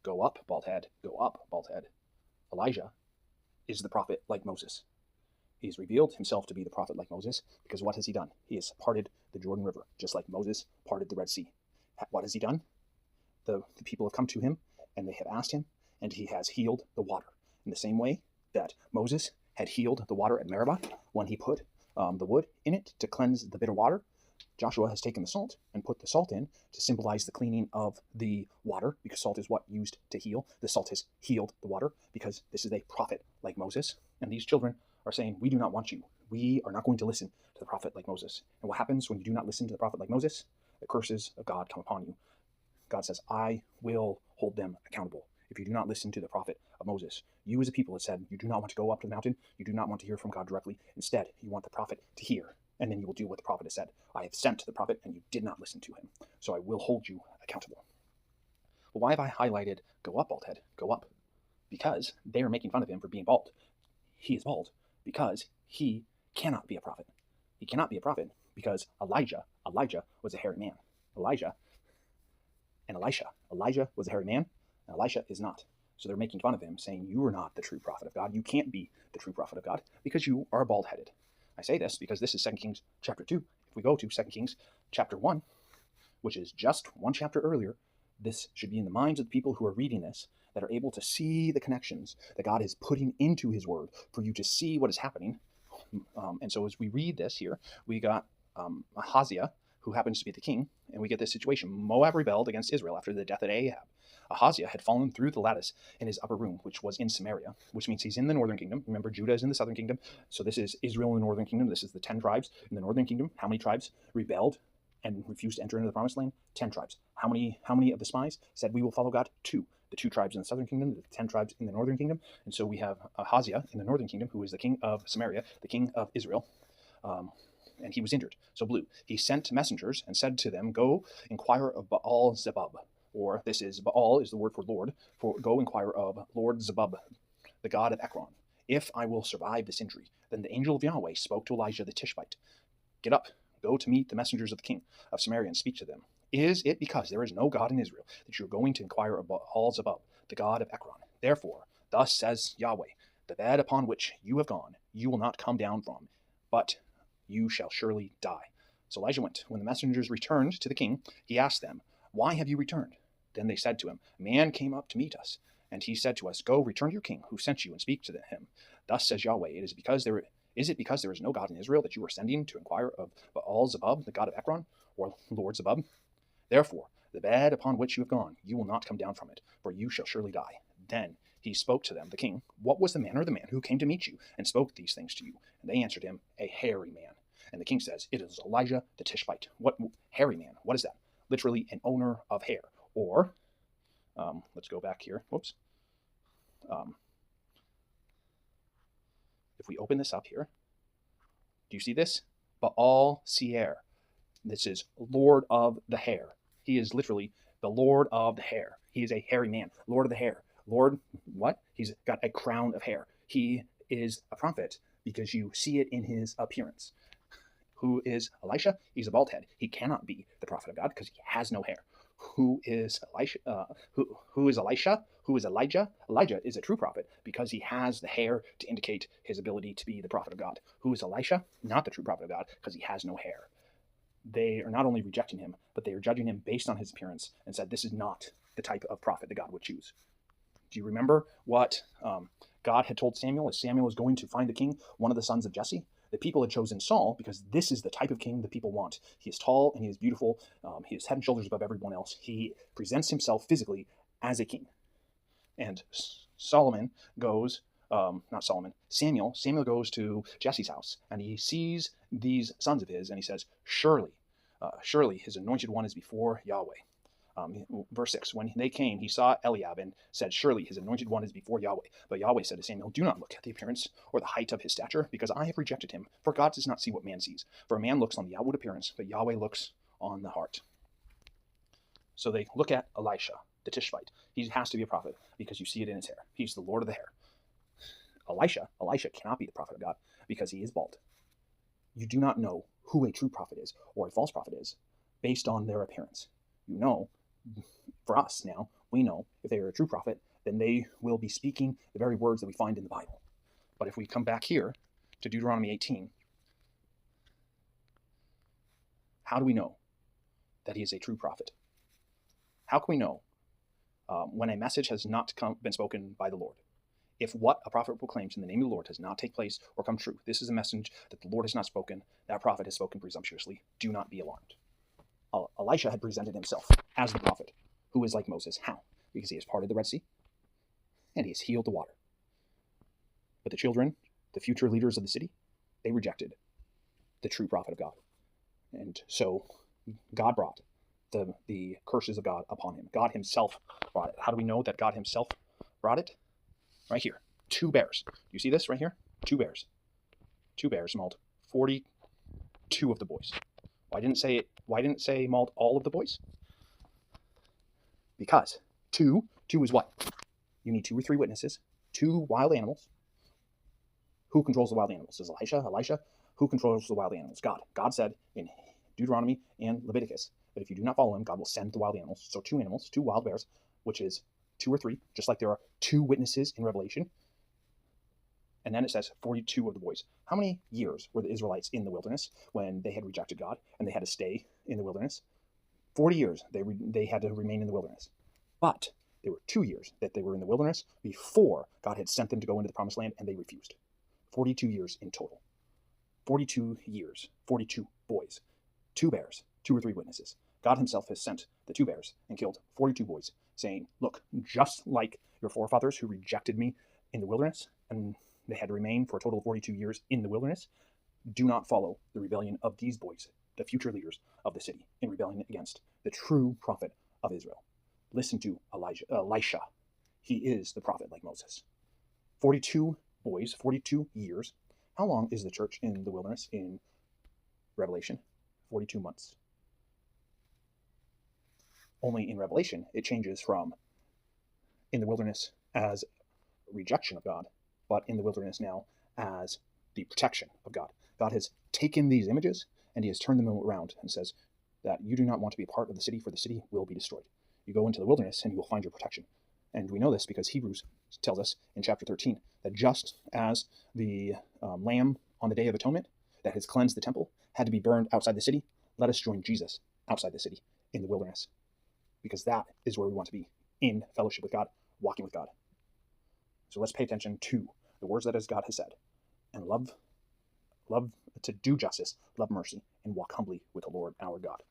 Go up, bald head. Go up, bald head. Elijah is the prophet like Moses. He's revealed himself to be the prophet like Moses because what has he done? He has parted the Jordan River, just like Moses parted the Red Sea. What has he done? The people have come to him and they have asked him, and he has healed the water in the same way that Moses had healed the water at Meribah when he put the wood in it to cleanse the bitter water. Joshua has taken the salt and put the salt in to symbolize the cleaning of the water, because salt is what used to heal. The salt has healed the water because this is a prophet like Moses. And these children are saying, we do not want you. We are not going to listen to the prophet like Moses. And what happens when you do not listen to the prophet like Moses? The curses of God come upon you. God says, I will hold them accountable if you do not listen to the prophet of Moses. You as a people have said, you do not want to go up to the mountain. You do not want to hear from God directly. Instead, you want the prophet to hear, and then you will do what the prophet has said. I have sent the prophet, and you did not listen to him, so I will hold you accountable. But why have I highlighted go up, bald head, go up? Because they are making fun of him for being bald. He is bald because he cannot be a prophet. He cannot be a prophet because Elijah was a hairy man. Elijah was a hairy man, and Elisha is not. So they're making fun of him, saying, you are not the true prophet of God. You can't be the true prophet of God because you are bald-headed. I say this because this is 2 Kings chapter 2. If we go to 2 Kings chapter 1, which is just one chapter earlier, this should be in the minds of the people who are reading this, that are able to see the connections that God is putting into his word for you to see what is happening. And so as we read this here, we got Ahaziah, who happens to be the king, and we get this situation. Moab rebelled against Israel after the death of Ahab. Ahaziah had fallen through the lattice in his upper room, which was in Samaria, which means he's in the northern kingdom. Remember, Judah is in the southern kingdom, so this is Israel in the northern kingdom. This is the 10 tribes in the northern kingdom. How many tribes rebelled and refused to enter into the promised land? 10 tribes. How many of the spies said, we will follow God? 2. The 2 tribes in the southern kingdom, the 10 tribes in the northern kingdom. And so we have Ahaziah in the northern kingdom, who is the king of Samaria, the king of Israel. And he was injured. So blue. He sent messengers and said to them, go inquire of Baal-zebub. Or this is, Baal is the word for Lord, for go inquire of Lord Zebub, the god of Ekron. If I will survive this injury. Then the angel of Yahweh spoke to Elijah the Tishbite. Get up, go to meet the messengers of the king of Samaria and speak to them. Is it because there is no God in Israel that you are going to inquire of Baal-zebub, the god of Ekron? Therefore, thus says Yahweh, the bed upon which you have gone, you will not come down from, but you shall surely die. So Elijah went. When the messengers returned to the king, he asked them, why have you returned? Then they said to him, a man came up to meet us, and he said to us, go, return to your king, who sent you, and speak to him. Thus says Yahweh, is it because there is no God in Israel that you are sending to inquire of Baal-zebub, the god of Ekron, or Lord Zebub? Therefore, the bed upon which you have gone, you will not come down from it, for you shall surely die. Then he spoke to them, the king, what was the manner of the man who came to meet you, and spoke these things to you? And they answered him, a hairy man. And the king says, it is Elijah the Tishbite. What hairy man? What is that? Literally an owner of hair. Or, let's go back here. Whoops. If we open this up here, do you see this? Baal-seir. This is Lord of the hair. He is literally the Lord of the hair. He is a hairy man. Lord of the hair. Lord, what? He's got a crown of hair. He is a prophet because you see it in his appearance. Who is Elisha? He's a bald head. He cannot be the prophet of God because he has no hair. Who is Elisha? Who is Elisha? Who is Elijah? Elijah is a true prophet because he has the hair to indicate his ability to be the prophet of God. Who is Elisha? Not the true prophet of God because he has no hair. They are not only rejecting him, but they are judging him based on his appearance and said this is not the type of prophet that God would choose. Do you remember what God had told Samuel as Samuel was going to find the king, one of the sons of Jesse? The people had chosen Saul because this is the type of king the people want. He is tall and he is beautiful. He is head and shoulders above everyone else. He presents himself physically as a king. And Samuel goes to Jesse's house and he sees these sons of his and he says, surely his anointed one is before Yahweh. Verse 6, when they came, he saw Eliab and said, surely his anointed one is before Yahweh. But Yahweh said to Samuel, do not look at the appearance or the height of his stature, because I have rejected him. For God does not see what man sees. For a man looks on the outward appearance, but Yahweh looks on the heart. So they look at Elisha, the Tishbite. He has to be a prophet because you see it in his hair. He's the Lord of the hair. Elisha cannot be the prophet of God because he is bald. You do not know who a true prophet is or a false prophet is based on their appearance. You know, for us now, we know if they are a true prophet, then they will be speaking the very words that we find in the Bible. But if we come back here to Deuteronomy 18, how do we know that he is a true prophet? How can we know when a message has not been spoken by the Lord? If what a prophet proclaims in the name of the Lord does not take place or come true, this is a message that the Lord has not spoken, that prophet has spoken presumptuously. Do not be alarmed. Elisha had presented himself as the prophet, who is like Moses. How? Because he has parted the Red Sea, and he has healed the water. But the children, the future leaders of the city, they rejected the true prophet of God. And so God brought the curses of God upon him. God himself brought it. How do we know that God himself brought it? Right here. 2 bears. You see this right here? 2 bears. 2 bears mauled 42 of the boys. Why didn't it say mauled all of the boys? Because 2 is what? You need 2 or 3 witnesses, 2 wild animals. Who controls the wild animals? Is Elisha? Who controls the wild animals? God. God said in Deuteronomy and Leviticus that if you do not follow him, God will send the wild animals. So 2 animals, 2 wild bears, which is 2 or 3, just like there are 2 witnesses in Revelation. And then it says 42 of the boys. How many years were the Israelites in the wilderness when they had rejected God and they had to stay in the wilderness? 40 years they had to remain in the wilderness. But there were 2 years that they were in the wilderness before God had sent them to go into the promised land, and they refused. 42 years in total. 42 years, 42 boys, 2 bears, 2 or 3 witnesses. God himself has sent the 2 bears and killed 42 boys, saying, look, just like your forefathers who rejected me in the wilderness, and they had to remain for a total of 42 years in the wilderness, do not follow the rebellion of these boys, the future leaders of the city, in rebellion against the true prophet of Israel. Listen to Elisha. He is the prophet like Moses. 42 boys, 42 years. How long is the church in the wilderness in Revelation? 42 months. Only in Revelation, it changes from in the wilderness as rejection of God, but in the wilderness now as the protection of God. God has taken these images and he has turned them around and says that you do not want to be a part of the city, for the city will be destroyed. You go into the wilderness and you will find your protection. And we know this because Hebrews tells us in chapter 13 that just as the lamb on the Day of Atonement that has cleansed the temple had to be burned outside the city, let us join Jesus outside the city in the wilderness, because that is where we want to be, in fellowship with God, walking with God. So let's pay attention to the words that as God has said, and love to do justice, love mercy, and walk humbly with the Lord our God.